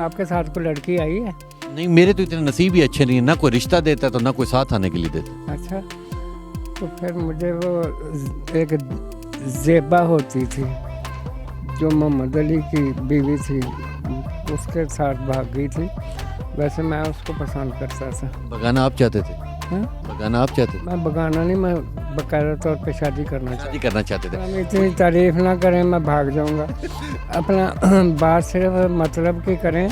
آپ کے ساتھ کوئی لڑکی آئی ہے؟ نہیں میرے تو اتنے نصیب ہی اچھے نہیں ہیں، نہ کوئی رشتہ دیتا ہے تو نہ کوئی ساتھ آنے کے لیے دیتا. اچھا، تو پھر مجھے وہ ایک زیبا ہوتی تھی جو محمد علی کی بیوی تھی، اس کے ساتھ بھاگ گئی تھی. ویسے میں اس کو پسند کرتا تھا. بگانا آپ چاہتے تھے؟ ہاں؟ بگانا آپ چاہتے تھے؟ میں بگانا نہیں، میں باقاعدہ طور پہ شادی کرنا شادی کرنا چاہتے تھے. ہم اتنی تعریف نہ کریں میں بھاگ جاؤں گا. اپنا بات صرف مطلب کی کریں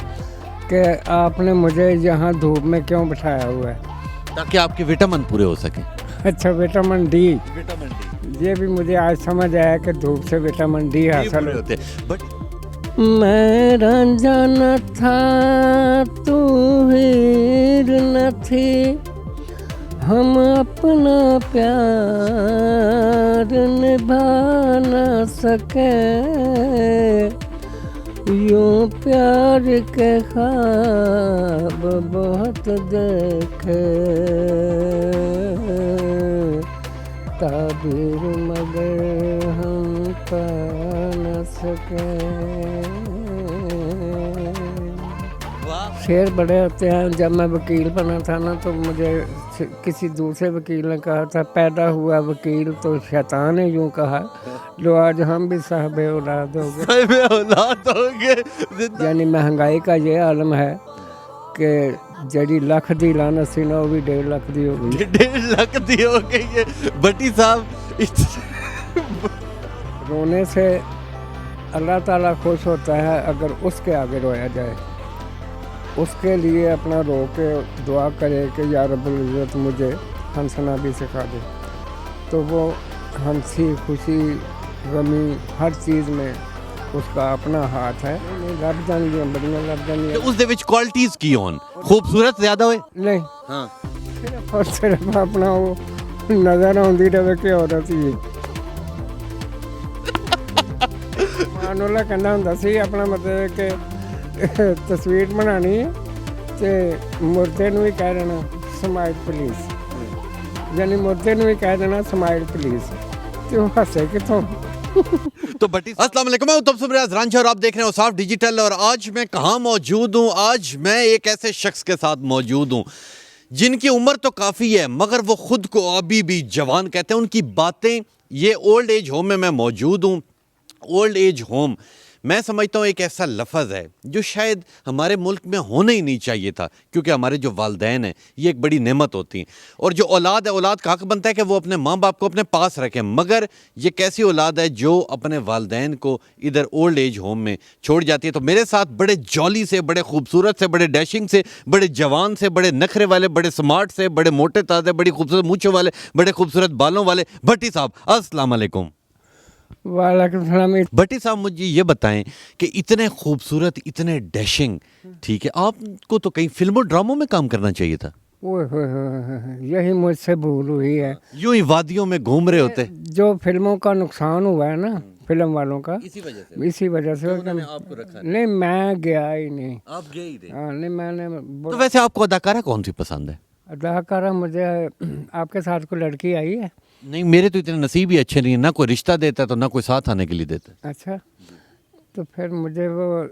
کہ آپ نے مجھے یہاں دھوپ میں کیوں بٹھایا ہوا ہے. تاکہ آپ کے وٹامن پورے ہو سکیں. اچھا، وٹامن ڈی، وٹامن ڈی یہ بھی مجھے آج سمجھ آیا کہ دھوپ سے وٹامن ڈی حاصل ہوتے. بٹ میں رنجا نہ تھا تو ہیر نہ تھی، ہم اپنا پیار نبھا نہ سکے، یوں پیار کے خواب بہت دیکھے، تعبیر مگر ہم پا نہ سکے. شعر بڑے ہوتے ہیں. جب میں وکیل بنا تھا نا تو مجھے کسی دوسرے وکیل نے کہا تھا پیدا ہوا وکیل تو شیطان نے یوں کہا، لو آج ہم بھی صاحب اولاد ہو گئے. صاحب اولاد ہو گئے. یعنی مہنگائی کا یہ عالم ہے کہ جڑی لاکھ دی لانت سی نا وہ بھی 1.5 لاکھ دی ہو گئی. 1.5 لاکھ دی ہو گئی ہے. بٹی صاحب رونے سے اللہ تعالیٰ خوش ہوتا ہے اگر اس کے آگے رویا جائے. اس کے لیے اپنا رو کے دعا کرے کہ یا رب العزت مجھے ہنسنا بھی سکھا دے. تو وہ ہنسی خوشی غمی ہر چیز میں اس کا اپنا ہاتھ ہے. رب جانیے بڑیاں رب جانیے. اس دے وچ کوالٹیز کی ہون خوبصورت زیادہ ہوئے؟ نہیں ہاں صرف اور صرف اپنا وہ نظر آتی رہے کہ عورت ہی مان اللہ کہنا ہوں سی اپنا مطلب کہ تصویر بنانی ہے تے مردے نو بھی کہہ دینا سمائل پلیز، یعنی مردے نو بھی کہہ دینا سمائل پلیز، تو ہنسے کتوں. تو بٹی السلام علیکم، میں تبسم ریاض رانجھا اور آپ دیکھ رہے ہیں وصاف ڈیجیٹل. اور آج میں کہاں موجود ہوں؟ آج میں ایک ایسے شخص کے ساتھ موجود ہوں جن کی عمر تو کافی ہے مگر وہ خود کو ابھی بھی جوان کہتے ہیں. ان کی باتیں، یہ اولڈ ایج ہوم میں میں موجود ہوں. اولڈ ایج ہوم میں سمجھتا ہوں ایک ایسا لفظ ہے جو شاید ہمارے ملک میں ہونا ہی نہیں چاہیے تھا، کیونکہ ہمارے جو والدین ہیں یہ ایک بڑی نعمت ہوتی ہیں، اور جو اولاد ہے اولاد کا حق بنتا ہے کہ وہ اپنے ماں باپ کو اپنے پاس رکھیں. مگر یہ کیسی اولاد ہے جو اپنے والدین کو ادھر اولڈ ایج ہوم میں چھوڑ جاتی ہے. تو میرے ساتھ بڑے جولی سے، بڑے خوبصورت سے، بڑے ڈیشنگ سے، بڑے جوان سے، بڑے نخرے والے، بڑے سمارٹ سے، بڑے موٹے تازے، بڑی خوبصورت مونچھوں والے، بڑے خوبصورت بالوں والے بھٹی صاحب السلام علیکم. وعلیکم السلام. بٹی صاحب مجھے یہ بتائیں کہ اتنے خوبصورت، اتنے ڈیشنگ، ٹھیک ہے، آپ کو تو کئی فلموں ڈراموں میں کام کرنا چاہیے تھا. یہی مجھ سے بھول ہوئی ہے. یوں ہی وادیوں میں گھوم رہے ہوتے. جو فلموں کا نقصان ہوا ہے نا فلم والوں کا، اسی وجہ سے آپ کو رکھا نہیں میں گیا ہی نہیں. آپ گئے ہی نہیں. ہاں نہیں میں نے. تو ویسے آپ کو اداکارہ کون سی پسند ہے؟ اداکارہ مجھے آپ کے ساتھ کوئی لڑکی آئی ہے؟ نہیں میرے تو اتنے نصیب ہی اچھے نہیں ہیں، نہ کوئی رشتہ دیتا ہے تو نہ کوئی ساتھ آنے کے لیے دیتا ہے. اچھا، تو پھر مجھے وہ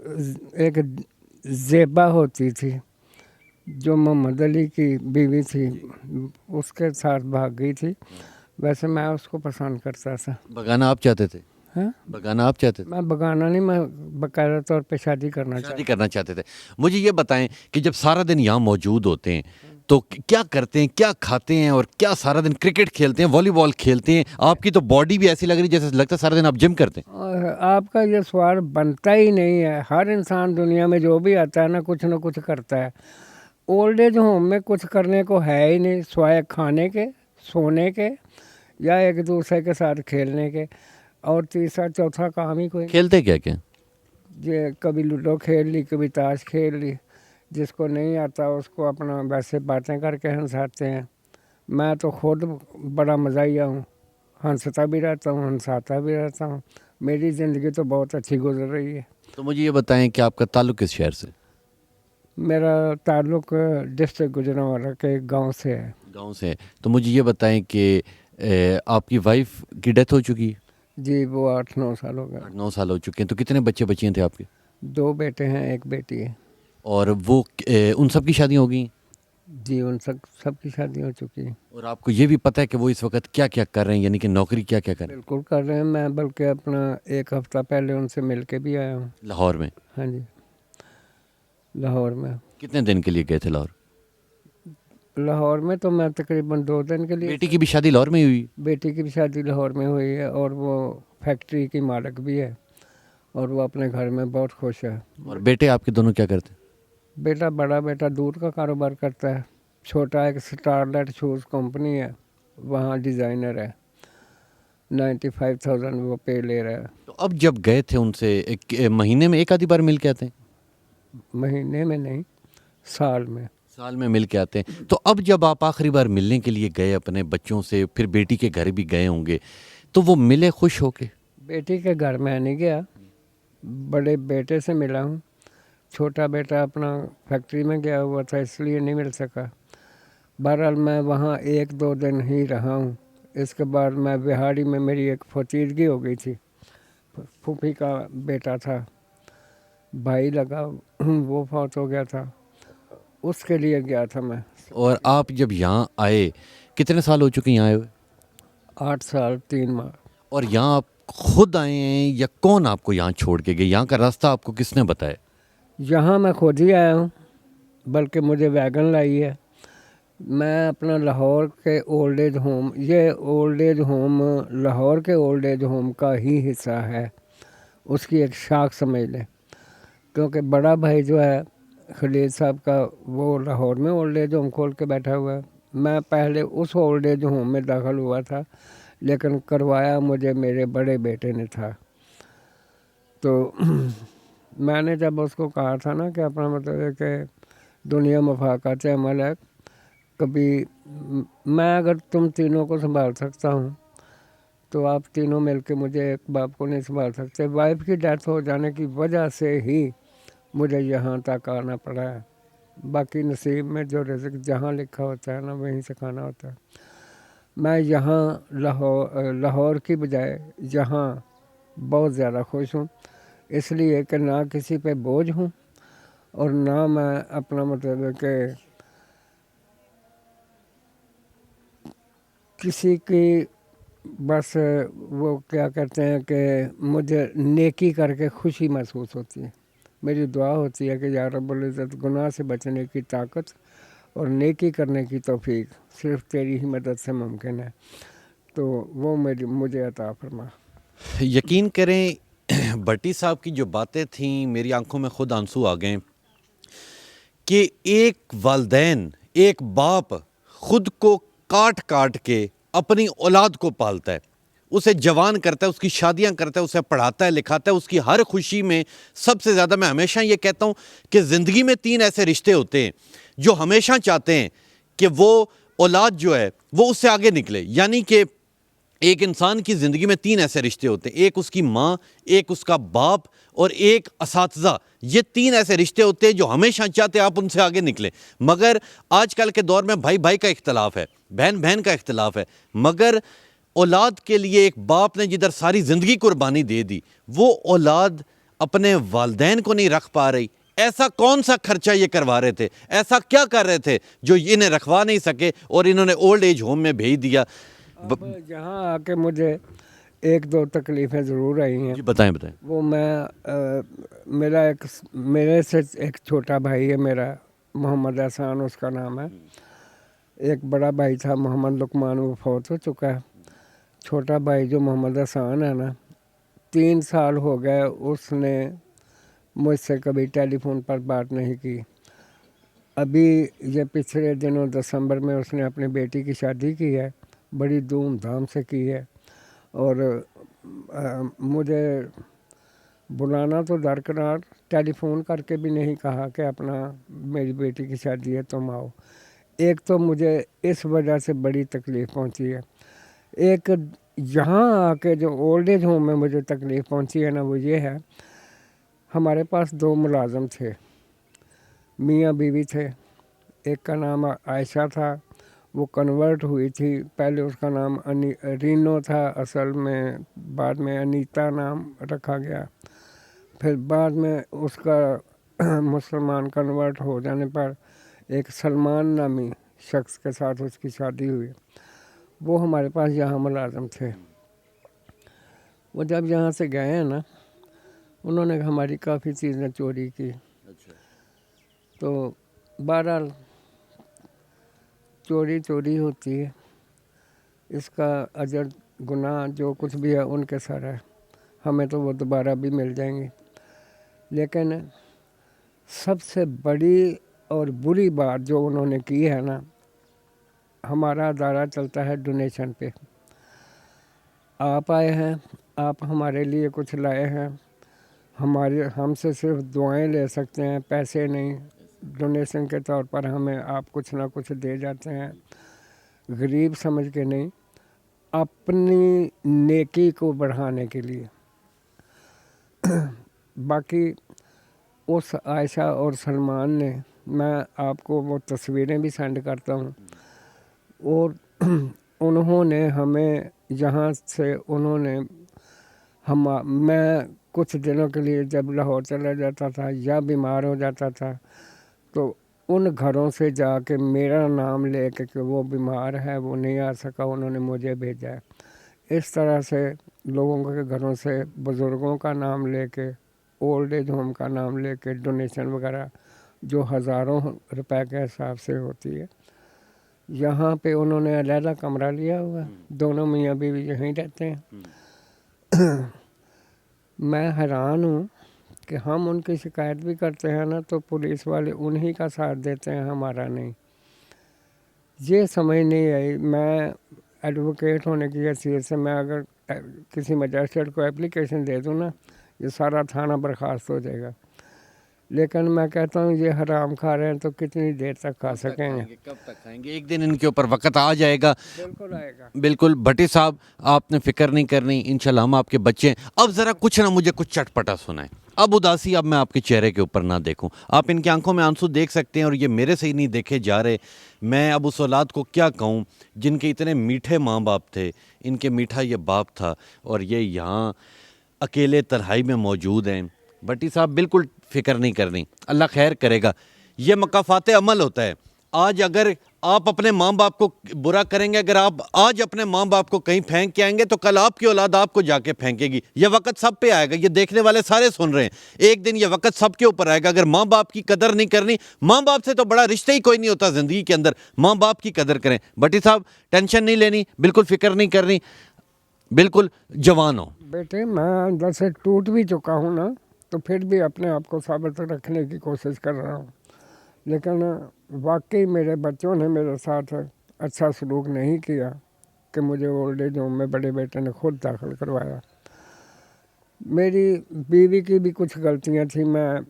ایک زیبا ہوتی تھی جو محمد علی کی بیوی تھی، اس کے ساتھ بھاگ گئی تھی. ویسے میں اس کو پسند کرتا تھا. بگانا آپ چاہتے تھے؟ ہاں بگانا آپ چاہتے تھے؟ میں بگانا نہیں، میں باقاعدہ طور پہ شادی کرنا چاہتے تھے. مجھے یہ بتائیں کہ جب سارا دن یہاں موجود ہوتے ہیں تو کیا کرتے ہیں، کیا کھاتے ہیں، اور کیا سارا دن کرکٹ کھیلتے ہیں، والی بال کھیلتے ہیں؟ آپ کی تو باڈی بھی ایسی لگ رہی جیسے لگتا ہے سارا دن آپ جم کرتے ہیں. اور آپ کا یہ سوال بنتا ہی نہیں ہے. ہر انسان دنیا میں جو بھی آتا ہے نا کچھ نہ کچھ کرتا ہے. اولڈ ایج ہوم میں کچھ کرنے کو ہے ہی نہیں سوائے کھانے کے، سونے کے، یا ایک دوسرے کے ساتھ کھیلنے کے، اور تیسرا چوتھا کام ہی کوئی. کھیلتے کیا کیا؟ یہ کبھی لوڈو کھیل لی، کبھی تاش کھیل لی. جس کو نہیں آتا اس کو اپنا ویسے باتیں کر کے ہنساتے ہیں. میں تو خود بڑا مزاحیہ ہوں، ہنستا بھی رہتا ہوں، ہنساتا بھی رہتا ہوں. میری زندگی تو بہت اچھی گزر رہی ہے. تو مجھے یہ بتائیں کہ آپ کا تعلق کس شہر سے؟ میرا تعلق ڈسٹرکٹ گوجرانوالا کے گاؤں سے ہے. گاؤں سے. تو مجھے یہ بتائیں کہ آپ کی وائف کی ڈیتھ ہو چکی ہے؟ جی وہ 8-9 سال ہو گئے. 9 سال ہو چکے ہیں. تو کتنے بچے بچیاں تھے آپ کے؟ 2 بیٹے ہیں، 1 بیٹی ہے. اور وہ ان سب کی شادیاں ہو گئی ہیں؟ جی ان سب کی شادی ہو چکی ہے. اور آپ کو یہ بھی پتہ ہے کہ وہ اس وقت کیا کیا کر رہے ہیں، یعنی کہ نوکری کیا کیا کر رہے بالکل کر رہے ہیں. میں بلکہ اپنا 1 ہفتہ پہلے ان سے مل کے بھی آیا ہوں. ہیں لاہور میں؟ ہاں جی لاہور میں. کتنے دن کے لیے گئے تھے لاہور؟ لاہور میں تو میں تقریباً 2 دن کے لیے. بیٹی کی بھی شادی لاہور میں ہی ہوئی؟ بیٹی کی بھی شادی لاہور میں ہوئی ہے اور وہ فیکٹری کی مالک بھی ہے اور وہ اپنے گھر میں بہت خوش ہے. اور بیٹے آپ کے دونوں کیا کرتے ہیں؟ بڑا بیٹا دودھ کا کاروبار کرتا ہے. چھوٹا ایک اسٹارلائٹ شوز کمپنی ہے وہاں ڈیزائنر ہے. 95,000 وہ پے لے رہا ہے. تو اب جب گئے تھے ان سے مہینے میں ایک آدھی بار مل کے آتے ہیں؟ مہینے میں نہیں سال میں. سال میں مل کے آتے ہیں. تو اب جب آپ آخری بار ملنے کے لیے گئے اپنے بچوں سے، پھر بیٹی کے گھر بھی گئے ہوں گے، تو وہ ملے خوش ہو کے؟ بیٹی کے گھر میں نہیں گیا، بڑے بیٹے سے ملا ہوں. چھوٹا بیٹا اپنا فیکٹری میں گیا ہوا تھا اس لیے نہیں مل سکا. بہرحال میں وہاں 1-2 دن ہی رہا ہوں. اس کے بعد میں بہاڑی میں میری ایک فتیجگی ہو گئی تھی. پھوپھی کا بیٹا تھا، بھائی لگا، وہ فوت ہو گیا تھا، اس کے لیے گیا تھا میں. اور آپ جب یہاں آئے کتنے سال ہو چکے یہاں آئے ہوئے؟ 8 سال 3 ماہ. اور یہاں آپ خود آئے ہیں یا کون آپ کو یہاں چھوڑ کے گئے؟ یہاں کا راستہ آپ کو کس نے بتایا؟ یہاں میں خود ہی آیا ہوں، بلکہ مجھے ویگن لائی ہے. میں اپنا لاہور کے اولڈ ایج ہوم، یہ اولڈ ایج ہوم لاہور کے اولڈ ایج ہوم کا ہی حصہ ہے، اس کی ایک شاخ سمجھ لیں. کیونکہ بڑا بھائی جو ہے خلیل صاحب کا، وہ لاہور میں اولڈ ایج ہوم کھول کے بیٹھا ہوا ہے. میں پہلے اس اولڈ ایج ہوم میں داخل ہوا تھا لیکن کروایا مجھے میرے بڑے بیٹے نے تھا. تو میں نے جب اس کو کہا تھا نا کہ اپنا مطلب ہے کہ دنیا مفاقات عمل ہے، کبھی میں اگر تم تینوں کو سنبھال سکتا ہوں تو آپ تینوں مل کے مجھے ایک باپ کو نہیں سنبھال سکتے. وائف کی ڈیتھ ہو جانے کی وجہ سے ہی مجھے یہاں تک آنا پڑا ہے. باقی نصیب میں جو رزق جہاں لکھا ہوتا ہے نا وہیں سے کھانا ہوتا ہے. میں یہاں لاہور کی بجائے یہاں بہت زیادہ خوش ہوں، اس لیے کہ نہ کسی پہ بوجھ ہوں اور نہ میں اپنا مطلب ہے کہ کسی کی بس وہ کیا کہتے ہیں کہ مجھے نیکی کر کے خوشی محسوس ہوتی ہے. میری دعا ہوتی ہے کہ یا رب العزت گناہ سے بچنے کی طاقت اور نیکی کرنے کی توفیق صرف تیری ہی مدد سے ممکن ہے، تو وہ مجھے عطا فرما. یقین کریں بھٹی صاحب کی جو باتیں تھیں میری آنکھوں میں خود آنسو آ گئے کہ ایک والدین، ایک باپ خود کو کاٹ کاٹ کے اپنی اولاد کو پالتا ہے، اسے جوان کرتا ہے، اس کی شادیاں کرتا ہے، اسے پڑھاتا ہے، لکھاتا ہے، اس کی ہر خوشی میں سب سے زیادہ میں ہمیشہ یہ کہتا ہوں کہ زندگی میں 3 ایسے رشتے ہوتے ہیں جو ہمیشہ چاہتے ہیں کہ وہ اولاد جو ہے وہ اس سے آگے نکلے. یعنی کہ ایک انسان کی زندگی میں 3 ایسے رشتے ہوتے ہیں، ایک اس کی ماں، ایک اس کا باپ اور ایک اساتذہ. یہ 3 ایسے رشتے ہوتے ہیں جو ہمیشہ چاہتے ہیں آپ ان سے آگے نکلیں. مگر آج کل کے دور میں بھائی بھائی کا اختلاف ہے، بہن بہن کا اختلاف ہے، مگر اولاد کے لیے ایک باپ نے جدھر ساری زندگی قربانی دے دی وہ اولاد اپنے والدین کو نہیں رکھ پا رہی. ایسا کون سا خرچہ یہ کروا رہے تھے، ایسا کیا کر رہے تھے جو انہیں رکھوا نہیں سکے اور انہوں نے اولڈ ایج ہوم میں بھیج دیا. اب یہاں آ کے مجھے 1-2 تکلیفیں ضرور آئی ہیں. جی بتائیں. وہ میرے سے ایک چھوٹا بھائی ہے میرا، محمد احسان اس کا نام ہے. ایک بڑا بھائی تھا محمد لقمان، وہ فوت ہو چکا ہے. چھوٹا بھائی جو محمد احسان ہے نا، 3 سال ہو گئے اس نے مجھ سے کبھی ٹیلی فون پر بات نہیں کی. ابھی یہ پچھلے دنوں دسمبر میں اس نے اپنی بیٹی کی شادی کی ہے، بڑی دھوم دھام سے کی ہے، اور مجھے بلانا تو درکنار، ٹیلی فون کر کے بھی نہیں کہا کہ اپنا میری بیٹی کی شادی ہے تم آؤ. ایک تو مجھے اس وجہ سے بڑی تکلیف پہنچی ہے. ایک یہاں آ کے جو اولڈ ایج ہوم میں مجھے تکلیف پہنچی ہے نا، وہ یہ ہے ہمارے پاس 2 ملازم تھے، میاں بیوی تھے. ایک کا نام عائشہ تھا، وہ کنورٹ ہوئی تھی، پہلے اس کا نام رینو تھا اصل میں، بعد میں انیتا نام رکھا گیا. پھر بعد میں اس کا मुसलमान कन्वर्ट हो जाने पर एक सलमान नामी शख्स के साथ उसकी शादी हुई। वो हमारे पास यहाँ मुलाज़िम थे। वो जब यहाँ से गए हैं ना, उन्होंने हमारी काफ़ी चीज़ें चोरी की। तो बहरहाल चोरी चोरी होती है, इसका अजर गुनाह जो कुछ भी है उनके सर है, हमें तो वो दोबारा भी मिल जाएंगे। लेकिन सबसे बड़ी और बुरी बात जो उन्होंने की है ना, हमारा अदारा चलता है डोनेशन पे। आप आए हैं, आप हमारे लिए कुछ लाए हैं, हमसे सिर्फ दुआएं ले सकते हैं, पैसे नहीं। डोनेशन के तौर पर हमें आप कुछ ना कुछ दे जाते हैं, गरीब समझ के नहीं, अपनी नेकी को बढ़ाने के लिए। बाकी उस आयशा और सलमान ने, मैं आपको वो तस्वीरें भी सेंड करता हूँ, और उन्होंने हमें यहाँ से मैं कुछ दिनों के लिए जब लाहौर चला जाता था या बीमार हो जाता था तो उन घरों से जाके मेरा नाम लेके कि वो बीमार है, वो नहीं आ सका, उन्होंने मुझे भेजा है। इस तरह से लोगों के घरों से बुज़ुर्गों का नाम लेके, ओल्ड एज होम का नाम लेके डोनेशन वगैरह जो हज़ारों रुपए के हिसाब से होती है, यहाँ पे उन्होंने अलहदा कमरा लिया हुआ, दोनों मियाँ बीवी यहीं रहते हैं। मैं हैरान हूँ कि हम उनकी शिकायत भी करते हैं ना तो पुलिस वाले उन्हीं का साथ देते हैं, हमारा नहीं। ये समझ नहीं आई। मैं एडवोकेट होने की हैसियत से मैं अगर किसी मजिस्ट्रेट को एप्लीकेशन दे दूँ ना, ये सारा थाना बर्खास्त हो जाएगा। लेकिन मैं कहता हूँ ये हराम खा रहे हैं तो कितनी देर तक खा सकेंगे, कब तक खाएंगे? एक दिन इनके ऊपर वक्त आ जाएगा। बिल्कुल आएगा। बिल्कुल भट्टी साहब, आपने फिक्र नहीं करनी, इंशाल्लाह हम आपके बच्चे हैं। अब ज़रा कुछ ना मुझे कुछ चटपटा सुनाएं। अब उदासी अब मैं आपके चेहरे के ऊपर ना देखूं। आप इनकी आंखों में आंसू देख सकते हैं और ये मेरे से ही नहीं देखे जा रहे। मैं अब उस औलाद को क्या कहूं जिनके इतने मीठे माँ बाप थे, इनके मीठा ये बाप था और ये यहाँ अकेले तन्हाई में मौजूद हैं। भट्टी साहब बिल्कुल फ़िक्र नहीं करनी, अल्लाह खैर करेगा। ये मकाफ़ात अमल होता है। आज अगर आप अपने माँ बाप को बुरा करेंगे, अगर आप आज अपने माँ बाप को कहीं फेंक के आएंगे तो कल आपकी औलाद आपको जाके फेंकेगी। ये वक्त सब पे आएगा, ये देखने वाले सारे सुन रहे हैं। एक दिन ये वक्त सबके ऊपर आएगा। अगर माँ बाप की कदर नहीं करनी, माँ बाप से तो बड़ा रिश्ता ही कोई नहीं होता ज़िंदगी के अंदर। माँ बाप की कदर करें। भट्टी साहब टेंशन नहीं लेनी, बिल्कुल फ़िक्र नहीं करनी, बिल्कुल जवान हो। बेटे मैं अंदर से टूट भी चुका हूँ ना, तो फिर भी अपने आप को साबित रखने की कोशिश कर रहा हूँ। लेकिन वाकई मेरे बच्चों ने मेरे साथ अच्छा सलूक नहीं किया कि मुझे ओल्ड एज होम में बड़े बेटे ने खुद दाखिल करवाया। मेरी बीवी की भी कुछ गलतियाँ थी। मैं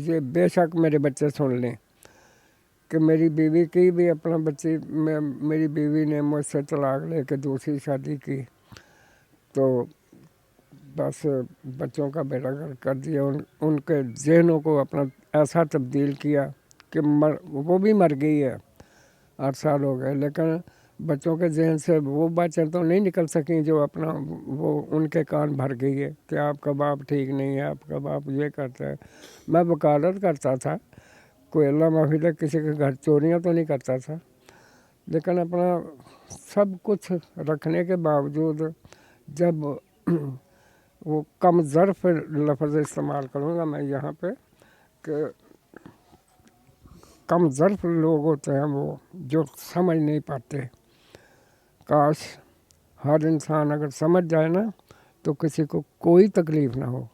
ये बेशक मेरे बच्चे सुन लें कि मेरी बीवी की भी अपना मेरी बीवी ने मुझसे तलाक लेके दूसरी शादी की, तो बस बच्चों का बेड़ा गर्क कर दिया। उनके जहनों को अपना ऐसा तब्दील किया कि वो भी मर गई है, 8 साल हो गए, लेकिन बच्चों के जहन से वो बातें तो नहीं निकल सकें जो अपना वो उनके कान भर गई है कि आपका बाप ठीक नहीं है, आपका बाप ये करता है। मैं वकालत करता था, कोई अल्लाह माफ़ी तक किसी के घर चोरियाँ तो नहीं करता था, लेकिन अपना सब कुछ रखने के बावजूद जब वो कम ज़र्फ़ लफ्ज़ इस्तेमाल करूँगा मैं यहाँ पे कि कम ज़र्फ़ लोग होते हैं वो जो समझ नहीं पाते। काश हर इंसान अगर समझ जाए ना तो किसी को कोई तकलीफ़ ना हो।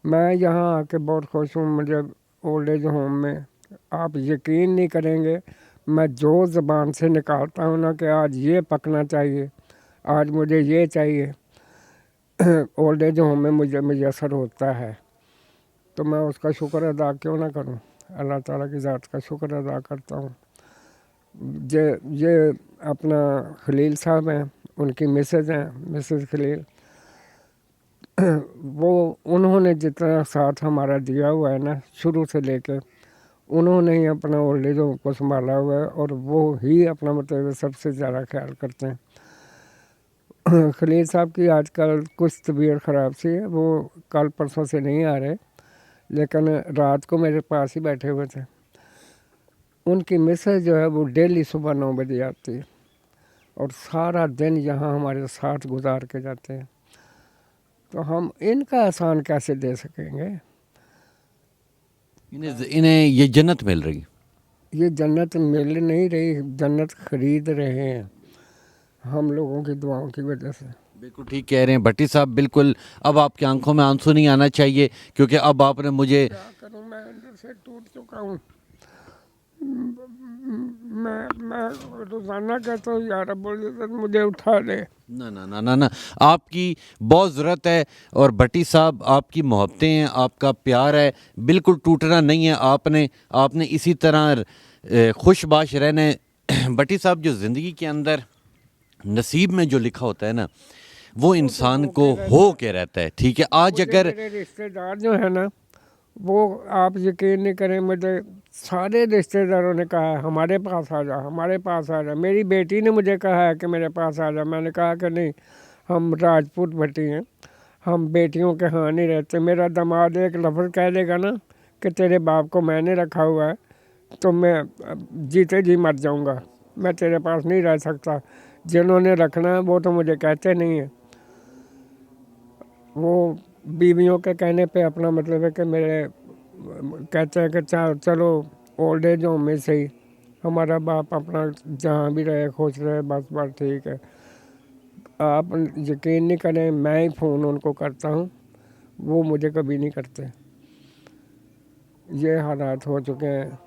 मैं यहाँ आके बहुत खुश हूँ। मुझे ओल्ड एज होम में आप यकीन नहीं करेंगे, मैं जो ज़बान से निकालता हूँ ना कि आज ये पकना चाहिए, आज मुझे ये चाहिए, ओल्ड एज होम में मुझे मैसर होता है, तो मैं उसका शुक्र अदा क्यों ना करूं। अल्लाह ताला की ज़ात का शुक्र अदा करता हूं। ये अपना खलील साहब हैं, उनकी मिसेज हैं, मिसेज खलील, वो उन्होंने जितना साथ हमारा दिया हुआ है ना शुरू से लेके, उन्होंने ही अपना ओल्ड एज होम को संभाला हुआ है और वो ही अपना मतलब सबसे ज़्यादा ख्याल करते हैं। खलील साहब की आजकल कुछ तबीयत ख़राब सी है, वो कल परसों से नहीं आ रहे, लेकिन रात को मेरे पास ही बैठे हुए थे। उनकी मिसेज जो है वो डेली सुबह 9 बजे आती है और सारा दिन यहाँ हमारे साथ गुजार के जाते हैं। तो हम इनका एहसान कैसे दे सकेंगे? इन्हें ये जन्नत मिल रही। ये जन्नत मिल नहीं रही, जन्नत खरीद रहे हैं हम लोगों की दुआओं की वजह से। बिल्कुल ठीक कह रहे हैं भट्टी साहब, बिल्कुल। अब आपकी आंखों में आंसू नहीं आना चाहिए, क्योंकि अब आपने मुझे क्या करूं, मैं अंदर से टूट चुका हूँ। मैं रोजाना कहता हूँ यार रब्बुल इज्जत मुझे उठा दे। ना ना ना ना ना, आपकी बहुत ज़रूरत है। और भट्टी साहब, आपकी मोहब्बतें हैं, आपका प्यार है, बिल्कुल टूटना नहीं है। आपने इसी तरह खुशबाश रहना है। भट्टी साहब, जो ज़िंदगी के अंदर नसीब में जो लिखा होता है ना, वो इंसान को हो के रहता है। ठीक है, आज अगर मेरे रिश्तेदार जो है ना, वो आप यकीन नहीं करें, मुझे सारे रिश्तेदारों ने कहा है हमारे पास आ जा, हमारे पास आ जा। मेरी बेटी ने मुझे कहा है कि मेरे पास आ जा। मैंने कहा कि नहीं, हम राजपूत भट्टी हैं, हम बेटियों के हाँ नहीं रहते। मेरा दामाद एक लफ्ज़ कह देगा ना कि तेरे बाप को मैंने रखा हुआ है, तो मैं जीते जी मर जाऊंगा, मैं तेरे पास नहीं रह सकता। जिन्होंने रखना है वो तो मुझे कहते नहीं हैं, वो बीवियों के कहने पे अपना मतलब है कि मेरे कहते हैं कि चलो ओल्ड एज होम में से ही हमारा बाप अपना जहाँ भी रहे खुश रहे, बस बस ठीक है। आप यकीन नहीं करें, मैं ही फ़ोन उनको करता हूँ, वो मुझे कभी नहीं करते। ये हालात हो चुके हैं।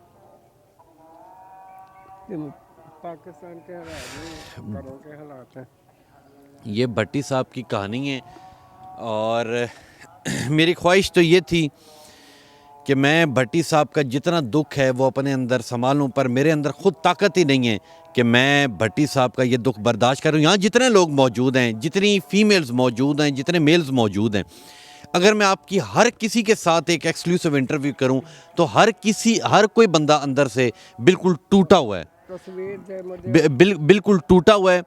पाकिस्तान के हालात नहीं, घरों के हालात हैं। ये भट्टी साहब की कहानी है, और मेरी ख्वाहिश तो ये थी कि मैं भट्टी साहब का जितना दुख है वो अपने अंदर संभालूं, पर मेरे अंदर ख़ुद ताकत ही नहीं है कि मैं भट्टी साहब का ये दुख बर्दाश्त करूं। यहाँ जितने लोग मौजूद हैं, जितनी फ़ीमेल्स मौजूद हैं, जितने मेल्स मौजूद हैं, अगर मैं आपकी हर किसी के साथ एक एक्सक्लूसिव इंटरव्यू करूं तो हर कोई बंदा अंदर से बिल्कुल टूटा हुआ है। तस्वीर से मुझे बिल्कुल टूटा हुआ है,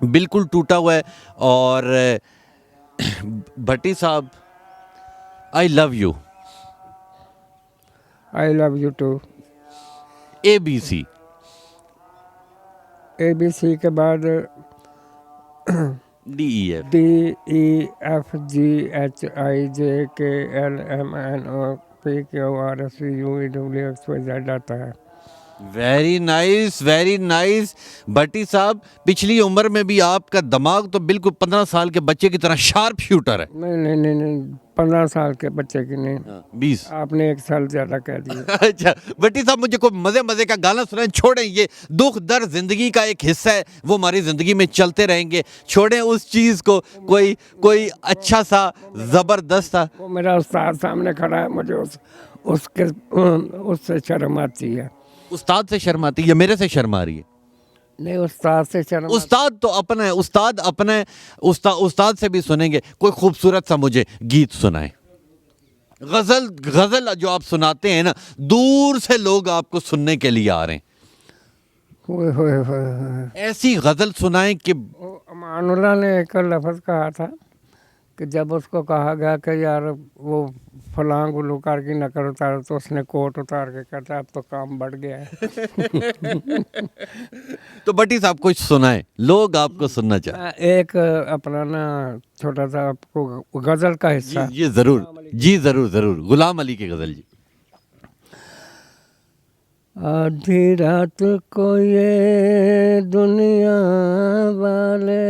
बिल्कुल टूटा हुआ है। और भट्टी साहब, I love you. I love you too. ABC। ABC के बाद DEF। DEFGHIJKLMNOPQRSTUVWXYZ आता है। Very nice, very nice. Bhatti साहब, पिछली उम्र में भी आपका दिमाग तो बिल्कुल 15 साल के बच्चे की तरह शार्प शूटर है। नहीं नहीं नहीं नहीं, 15 साल के बच्चे की नहीं, 20। आपने 1 साल ज़्यादा कह दिया। अच्छा भट्टी साहब, मुझे कोई मज़े का गाना सुनाएं। छोड़ें, ये दुख दर्द ज़िंदगी का एक हिस्सा है, वो हमारी ज़िंदगी में चलते रहेंगे। छोड़ें उस चीज़ को, कोई अच्छा सा ज़बरदस्त सा। वो मेरा उस्ताद सामने खड़ा है, मुझे उससे शर्म आती है। उस्ताद से शर्म आती है या मेरे से शर्म आ रही है? नहीं, उस्ताद से शर्म। उस्ताद तो अपना है, उस्ताद अपना है। उस्ताद से भी सुनेंगे। कोई खूबसूरत सा मुझे गीत सुनाए। गजल जो आप सुनाते हैं ना, दूर से लोग आपको सुनने के लिए आ रहे हैं। ऐसी गजल सुनाएं कि अमानुल्लाह ने एक लफ्ज़ कहा था कि जब उसको कहा गया कि यार वो फलां गुलकार की नकल उतार, तो उसने कोट उतार के कहता अब तो काम बढ़ गया है। तो भट्टी साहब कुछ सुनाए, लोग आपको सुनना चाहते। एक अपना ना छोटा सा आपको गज़ल का हिस्सा। जी ज़रूर, जी ज़रूर। गुलाम अली की गज़ल। जी। आधी रात को ये दुनिया वाले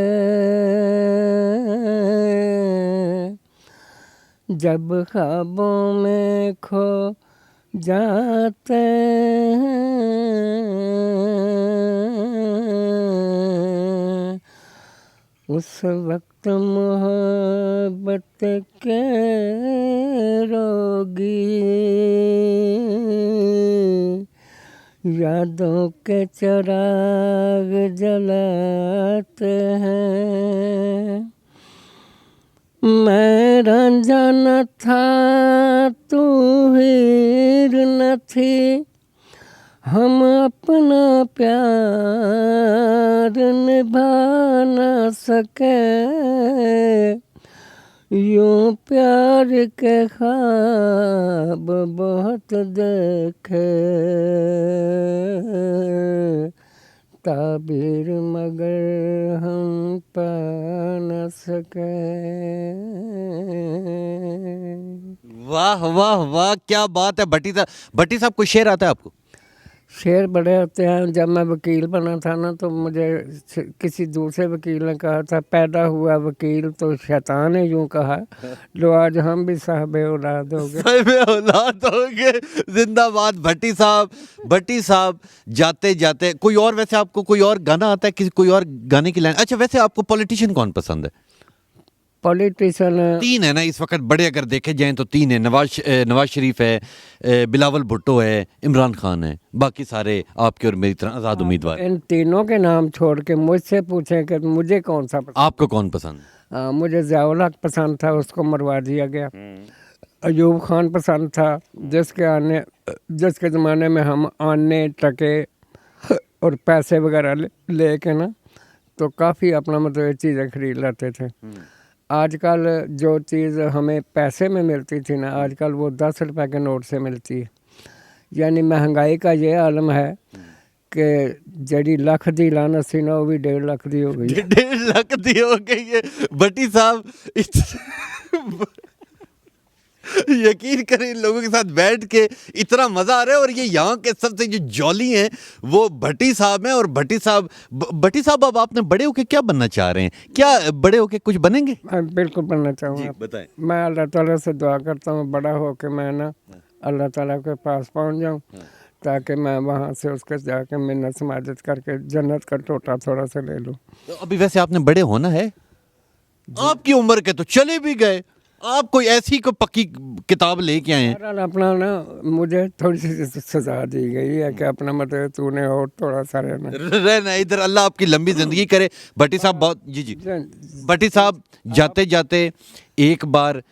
जब ख्वाबों में खो जाते हैं, उस वक्त मोहब्बत के रोगी यादों के चिराग जलाते हैं। मैं रंजा न था, तू हीर न थी, हम अपना प्यार निभा न सके, यूं प्यार के ख्वाब बहुत देखे, ताबीर मगर हम पा न सके। वाह वाह वाह, क्या बात है भट्टी साहब। भट्टी साहब कोई शेर आता है आपको? शेर बड़े होते हैं। जब मैं वकील बना था ना तो मुझे किसी दूसरे वकील ने कहा था, पैदा हुआ वकील तो शैतान ने यूं कहा, लो आज हम भी साहब औलाद हो गए। साहिब औलाद हो गए। जिंदाबाद भट्टी साहब। भट्टी साहब जाते जाते कोई और, वैसे आपको कोई और गाना आता है, किसी कोई और गाने की लाइन? अच्छा वैसे आपको पॉलिटिशियन कौन पसंद है? पॉलिटिशियन तीन है ना इस वक्त बड़े, अगर देखे जाएं तो तीन है। नवाज शरीफ है, बिलावल भुट्टो है, इमरान खान है, बाकी सारे आपके और मेरी तरह आज़ाद उम्मीदवार। इन तीनों के नाम छोड़ के मुझसे पूछें कि मुझे कौन सा पसंद? आपको कौन पसंद? मुझे ज़ियाउल हक पसंद था, उसको मरवा दिया गया। अयूब खान पसंद था, जिसके ज़माने में हम आने टके और पैसे वगैरह ले के ना तो काफ़ी अपना मतलब चीज़ें खरीद लेते थे। आजकल जो चीज़ हमें पैसे में मिलती थी ना, आजकल वो 10 रुपए के नोट से मिलती है। यानी महंगाई का ये आलम है कि जड़ी लख दी लानत सी ना, वो भी 1.5 लाख दी हो गई। 1.5 लाख दी हो गई है। भट्टी साहब यकीन करें इन लोगों के साथ बैठ के इतना मजा आ रहा है। और ये यहाँ के सबसे जो जॉली हैं वो भट्टी साहब हैं। और भट्टी साहब अब आपने बड़े होके क्या बनना चाह रहे हैं? क्या बड़े होके कुछ बनेंगे? मैं बिल्कुल बनना चाहूँगा। बताएं। मैं अल्लाह ताला से दुआ करता हूँ बड़ा हो के मैं ना अल्लाह ताला के पास पहुँच जाऊँ, ताकि मैं वहाँ से उसके जाके मिन्नत समाजत करके जन्नत का टोटा थोड़ा सा ले लूँ। तो अभी वैसे आपने बड़े होना है, आपकी उम्र के तो चले भी गए, आप कोई ऐसी कोई पक्की किताब लेके आए हैं? बहरहाल अपना ना मुझे थोड़ी सी सजा दी गई है कि अपना मतलब तूने और थोड़ा सा रहना इधर। अल्लाह आपकी लंबी जिंदगी करे। भट्टी साहब बहुत जी भट्टी साहब जाते जाते एक बार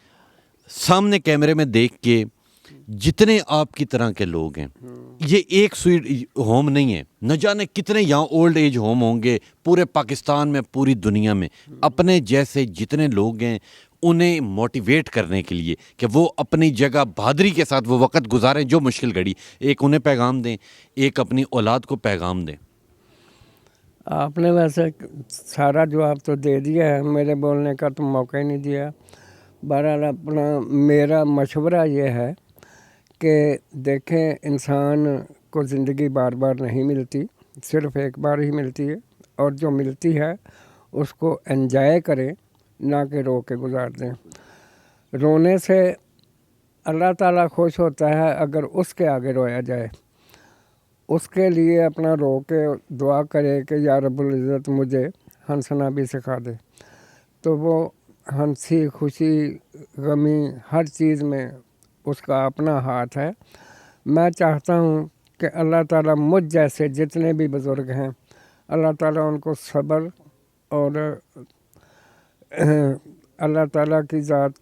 सामने कैमरे में देख के, जितने आपकी तरह के लोग हैं, ये एक स्वीट होम नहीं है, न जाने कितने यहाँ ओल्ड एज होम होंगे पूरे पाकिस्तान में, पूरी दुनिया में। अपने जैसे जितने लोग हैं उन्हें मोटिवेट करने के लिए कि वो अपनी जगह बहादुरी के साथ वो वक्त गुजारें जो मुश्किल घड़ी। एक उन्हें पैगाम दें, एक अपनी औलाद को पैगाम दें। आपने वैसे सारा जवाब तो दे दिया है, मेरे बोलने का तो मौका ही नहीं दिया। बहरहाल अपना मेरा मशवरा ये है कि देखें, इंसान को ज़िंदगी बार बार नहीं मिलती, सिर्फ़ एक बार ही मिलती है, और जो मिलती है उसको एंजॉय करें, ना कि रो के गुजार दें। रोने से अल्लाह ताला खुश होता है अगर उसके आगे रोया जाए। उसके लिए अपना रो के दुआ करे कि या रब्बुल इज़्ज़त मुझे हंसना भी सिखा दे, तो वो हंसी खुशी गमी हर चीज़ में उसका अपना हाथ है। मैं चाहता हूँ कि अल्लाह ताला मुझ जैसे जितने भी बुज़ुर्ग हैं, अल्लाह ताला उनको सब्र और अल्लाह ताला की ज़ात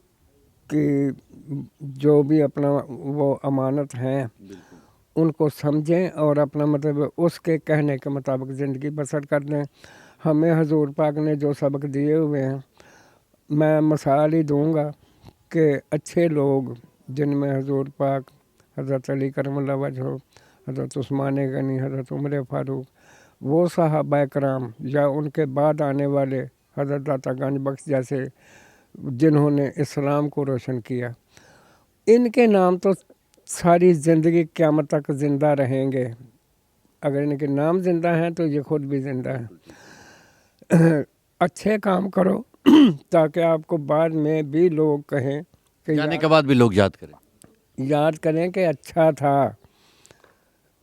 की जो भी अपना वो अमानत हैं उनको समझें और अपना मतलब उसके कहने के मुताबिक ज़िंदगी बसर कर दें। हमें हुज़ूर पाक ने जो सबक दिए हुए हैं, मैं मिसाल ही दूँगा कि अच्छे लोग जिनमें हुज़ूर पाक, हज़रत अली करमुल्लाह वजहो, हज़रत उस्मान गनी, हज़रत उमर फ़ारूक, वो सहाबा कराम या उनके बाद आने वाले हज़रत दाता गंज बख्श जैसे जिन्होंने इस्लाम को रोशन किया, इनके नाम तो सारी ज़िंदगी क़यामत तक ज़िंदा रहेंगे। अगर इनके नाम ज़िंदा हैं तो ये खुद भी ज़िंदा हैं। अच्छे काम करो ताकि आपको बाद में भी लोग कहें कि जाने के बाद भी लोग याद करें कि अच्छा था,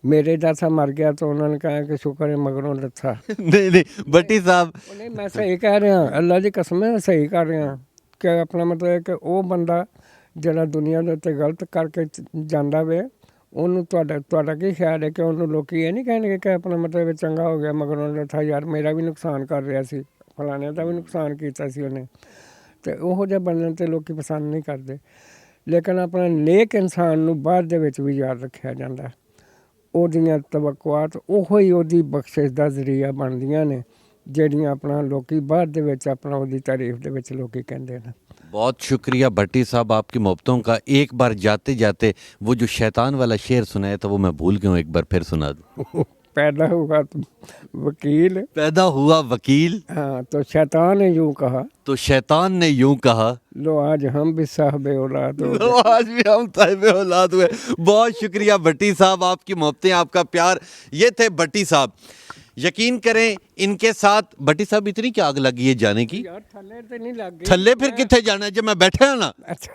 मेरे जैसा मर गया तो उन्होंने कहा कि शुक्र है मगरों लथा। नहीं भट्टी साहब नहीं, मैं सही कह रहा, अल्लाह की कसम है सही कर रहा कि अपना मतलब है कि वो बंदा ਜਿਹੜਾ ਦੁਨੀਆ ਦੇ ਉੱਤੇ ਗਲਤ ਕਰਕੇ ਜਾਂਦਾ ਵੇ, ਉਹਨੂੰ ਤੁਹਾਡਾ ਕੀ ਖਿਆਲ ਹੈ ਕਿ ਉਹਨੂੰ ਲੋਕ ਇਹ ਨਹੀਂ ਕਹਿਣਗੇ ਕਿ ਆਪਣਾ ਮਤਲਬ ਚੰਗਾ ਹੋ ਗਿਆ ਮਗਰੋਂ ਲੱਥਾ, ਯਾਰ ਮੇਰਾ ਵੀ ਨੁਕਸਾਨ ਕਰ ਰਿਹਾ ਸੀ, ਫਲਾਣੇ ਦਾ ਵੀ ਨੁਕਸਾਨ ਕੀਤਾ ਸੀ ਉਹਨੇ, ਤੇ ਉਹੋ ਜਿਹਾ ਬਣਨ ਤੇ ਲੋਕੀ ਪਸੰਦ ਨਹੀਂ ਕਰਦੇ। ਲੇਕਿਨ ਆਪਣਾ ਨੇਕ ਇਨਸਾਨ ਨੂੰ ਬਾਅਦ ਦੇ ਵਿੱਚ ਵੀ ਯਾਦ ਰੱਖਿਆ ਜਾਂਦਾ, ਉਹਦੀਆਂ ਤਵੱਕੁਆਤ ਉਹੋ ਹੀ ਉਹਦੀ ਬਖਸ਼ਿਸ਼ ਦਾ ਜ਼ਰੀਆ ਬਣਦੀਆਂ ਨੇ। ਜਿਹੜੀਆਂ ਆਪਣਾ ਲੋਕੀ ਬਾਅਦ ਦੇ ਵਿੱਚ ਆਪਣਾ ਉਹਦੀ ਤਾਰੀਫ ਦੇ ਵਿੱਚ ਲੋਕੀ ਕਹਿੰਦੇ ਨੇ। बहुत शुक्रिया भट्टी साहब आपकी मोहब्बतों का। एक बार जाते जाते वो जो शैतान वाला शेर सुनाया था वो मैं भूल गया हूँ, एक बार फिर सुना दूँ। पैदा हुआ तो वकील, पैदा हुआ वकील हाँ तो शैतान ने यूं कहा, तो शैतान ने यूं कहा, लो आज हम भी साहब औलाद हो तो आज भी हम साहिब औलाद हुए। बहुत शुक्रिया भट्टी साहब, आपकी मोहब्बतें, आपका प्यार। ये थे भट्टी साहब। यकीन करें इनके साथ भट्टी साहब इतनी क्या आग लगी है जाने की? यार थल्ले ते नहीं लग गई। थल्ले फिर कितने जाना है जब मैं बैठा हूं ना। अच्छा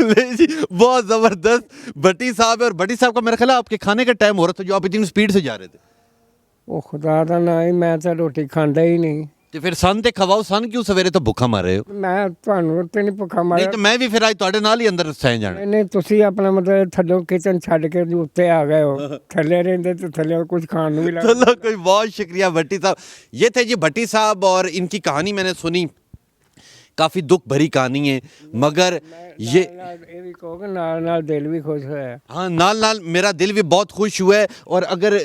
नहीं जी, बहुत जबरदस्त भट्टी साहब है। और भट्टी साहब का मेरा ख्याल है आपके खाने का टाइम हो रहा था जो आप इतनी स्पीड से जा रहे थे। ਉਹ ਖੁਦਾ ਦਾ ਨਾ ਹੀ ਮੈਂ ਤਾਂ ਰੋਟੀ ਖਾਂਦਾ ਹੀ ਨਹੀਂ। तो फिर सन ते खवाओ, सन क्यों सवेरे तो भुखा मारे हो? ਮੈਂ ਤੁਹਾਨੂੰ ਤੇ ਨਹੀਂ ਭੁੱਖਾ नहीं ਮਾਰਿਆ। तो मैं भी फिर आज ਤੁਹਾਡੇ ਨਾਲ ਹੀ ਅੰਦਰ ਸਹਿ ਜਾਣਾ। ਨਹੀਂ ਨਹੀਂ ਤੁਸੀਂ ਆਪਣਾ ਮਤਲਬ ਥੱਲੋਂ ਕਿਚਨ ਛੱਡ ਕੇ ਜੀ ਉੱਤੇ ਆ ਗਏ ਹੋ। ਥੱਲੇ ਰਹਿੰਦੇ ਤੇ ਥੱਲੇ ਕੁਝ ਖਾਣ ਨੂੰ ਵੀ ਲੱਗ चलो कोई बहुत शुक्रिया भट्टी साहब। ये थे जी भट्टी साहब और इनकी कहानी मैंने सुनी, काफ़ी दुख भरी कहानी है, मगर ये ਇਹ ਵੀ ਕਹੋਗੇ ਨਾਲ ਨਾਲ ਦਿਲ ਵੀ ਖੁਸ਼ ਹੋਇਆ। हाँ नाल नाल मेरा दिल भी बहुत खुश हुआ है। और अगर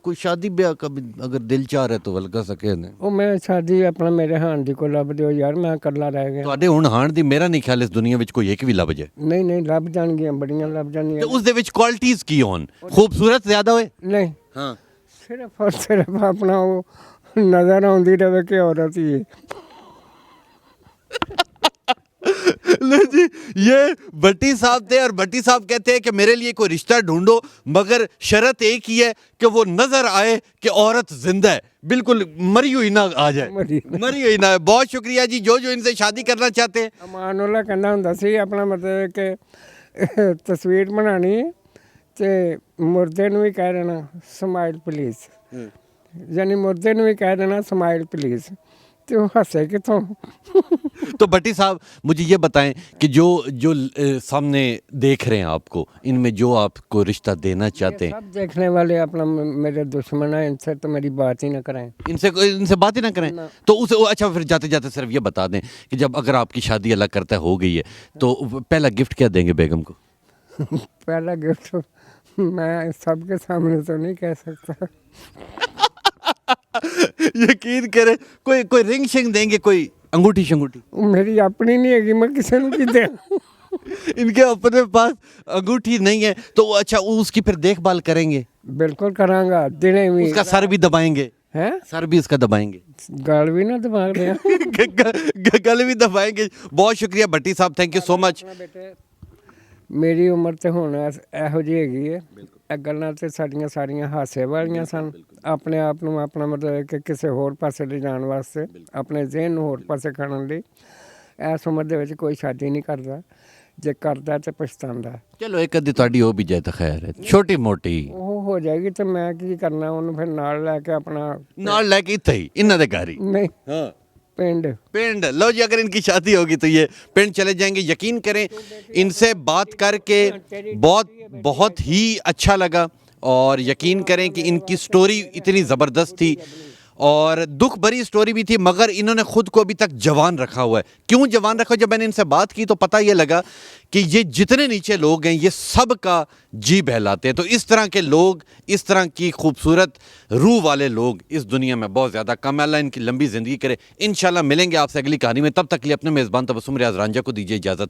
कोई शादी ब्याह का भी अगर दिल चाह रहा है तो हल्का सके ने ਉਹ ਮੈਂ ਸ਼ਾਦੀ ਆਪਣਾ ਮੇਰੇ ਹਾਣ ਦੀ ਕੋ ਲੱਭ ਦਿਓ ਯਾਰ, ਮੈਂ ਇਕੱਲਾ ਰਹਿ ਗਿਆ। ਤੁਹਾਡੇ ਹੁਣ ਹਾਣ ਦੀ ਮੇਰਾ ਨਹੀਂ ਖਿਆਲ ਇਸ ਦੁਨੀਆ ਵਿੱਚ ਕੋਈ ਇੱਕ ਵੀ ਲੱਭ ਜਾਏ। ਨਹੀਂ ਨਹੀਂ ਲੱਭ ਜਾਣਗੀਆਂ, ਬੜੀਆਂ ਲੱਭ ਤੇ ਜਾਣਗੀਆਂ। ਉਸ ਦੇ ਵਿੱਚ ਕੁਆਲਿਟੀਆਂ ਕੀ ਹੋਣ? ਖੂਬਸੂਰਤ ਜ਼ਿਆਦਾ ਹੋਏ? ਨਹੀਂ ਹਾਂ ਸਿਰਫ ਔਰ ਸਿਰਫ ਆਪਣਾ ਉਹ ਨਜ਼ਰ ਆਉਂਦੀ ਰਹੇ ਕਿ ਔਰਤ ਹੀ ਹੈ। नहीं जी, ये भट्टी साहब थे और भट्टी साहब कहते हैं कि मेरे लिए कोई रिश्ता ढूंढो मगर शर्त एक ही है कि वो नजर आए कि औरत जिंदा है, बिल्कुल मरी हुई ना आ जाए, मरी हुई ना। बहुत शुक्रिया जी जो इनसे शादी करना चाहते हैं। ਅਮਾਨੁੱਲਾ ਕਹਿੰਦਾ ਹੁੰਦਾ ਸੀ ਆਪਣਾ ਮਤਲਬ ਕਿ ਤਸਵੀਰ ਬਣਾਉਣੀ ਤੇ ਮੁਰਦੇ ਨੂੰ ਵੀ ਕਹਿ ਦੇਣਾ ਸਮਾਈਲ ਪਲੀਜ਼, ਯਾਨੀ ਮੁਰਦੇ ਨੂੰ ਵੀ ਕਹਿ ਦੇਣਾ ਸਮਾਈਲ ਪਲੀਜ਼, ਤੇ ਉਹ ਹੱਸੇ ਕਿਥੋਂ। तो भट्टी साहब मुझे ये बताएं कि जो सामने देख रहे हैं आपको, इनमें जो आपको रिश्ता देना चाहते हैं, सब देखने वाले अपना मेरे दुश्मन है, इनसे तो मेरी बात ही ना कराएं। इनसे बात ही ना करें तो उसे अच्छा फिर जाते जाते सिर्फ ये बता दें कि जब अगर आपकी शादी अल्लाह करता है हो गई है तो पहला गिफ्ट क्या देंगे बेगम को? पहला गिफ्ट मैं सबके सामने तो नहीं कह सकता। यकीन करें कोई रिंग शिंग देंगे, कोई अंगूठी शंगूठी? वो मेरी अपनी नहीं है, मैं किसी ਨੂੰ ਕੀ ਦੇ। इनके अपने पास अंगूठी नहीं है तो अच्छा उसकी फिर देखभाल करेंगे? बिल्कुल करांगा, दिने भी। उसका सर भी दबाएंगे? हैं सर भी इसका दबाएंगे? गाल भी ना दबा दिया। गले भी दबाएंगे। बहुत शुक्रिया भट्टी साहब, थैंक यू सो मच। ਮੇਰੀ ਉਮਰ ਤੇ ਹੁਣ ਇਹੋ ਜਿਹੀ ਹੈਗੀ ਹੈ, ਇਹ ਗੱਲਾਂ ਤੇ ਸਾਡੀਆਂ ਸਾਰੀਆਂ ਹਾਸੇ ਵਾਲੀਆਂ ਸਨ। ਆਪਣੇ ਆਪ ਨੂੰ ਆਪਣਾ ਮਤਲਬ ਕਿ ਕਿਸੇ ਹੋਰ ਪਾਸੇ ਲਿਜਾਣ ਵਾਸਤੇ, ਆਪਣੇ ਜ਼ਿਹਨ ਨੂੰ ਹੋਰ ਪਾਸੇ ਕਰਨ ਲਈ ਇਸ ਉਮਰ ਦੇ ਵਿੱਚ ਕੋਈ ਸ਼ਾਦੀ ਨਹੀਂ ਕਰਦਾ, ਜੇ ਕਰਦਾ ਤੇ ਪਛਤਾਉਂਦਾ। ਚਲੋ ਇੱਕ ਅੱਧੀ ਤੁਹਾਡੀ ਹੋ ਵੀ ਜਾਏ ਤਾਂ ਖੈਰ ਹੈ, ਛੋਟੀ ਮੋਟੀ ਉਹ ਹੋ ਜਾਏਗੀ ਤੇ ਮੈਂ ਕੀ ਕਰਨਾ, ਉਹਨੂੰ ਫਿਰ ਨਾਲ ਲੈ ਕੇ ਆਪਣਾ ਨਾਲ ਲੈ ਕੇ ਇੱਥੇ ਹੀ ਇਹਨਾਂ ਦੇ ਘਰ ਹੀ। ਨਹੀਂ हाँ पिंड। लो जी, अगर इनकी शादी होगी तो ये पिंड चले जाएंगे। यकीन करें इनसे बात करके बहुत ही अच्छा लगा और यकीन करें कि इनकी स्टोरी इतनी ज़बरदस्त थी और दुख भरी स्टोरी भी थी, मगर इन्होंने ख़ुद को अभी तक जवान रखा हुआ है। क्यों जवान रखा? जब मैंने इनसे बात की तो पता ये लगा कि ये जितने नीचे लोग हैं ये सब का जी बहलाते हैं। तो इस तरह के लोग, इस तरह की खूबसूरत रूह वाले लोग इस दुनिया में बहुत ज़्यादा कम है। अल्लाह इनकी लंबी ज़िंदगी करे। इंशाल्लाह मिलेंगे आपसे अगली कहानी में। तब तक के लिए अपने मेज़बान तबस्सुम रियाज रांझा को दीजिए इजाज़त।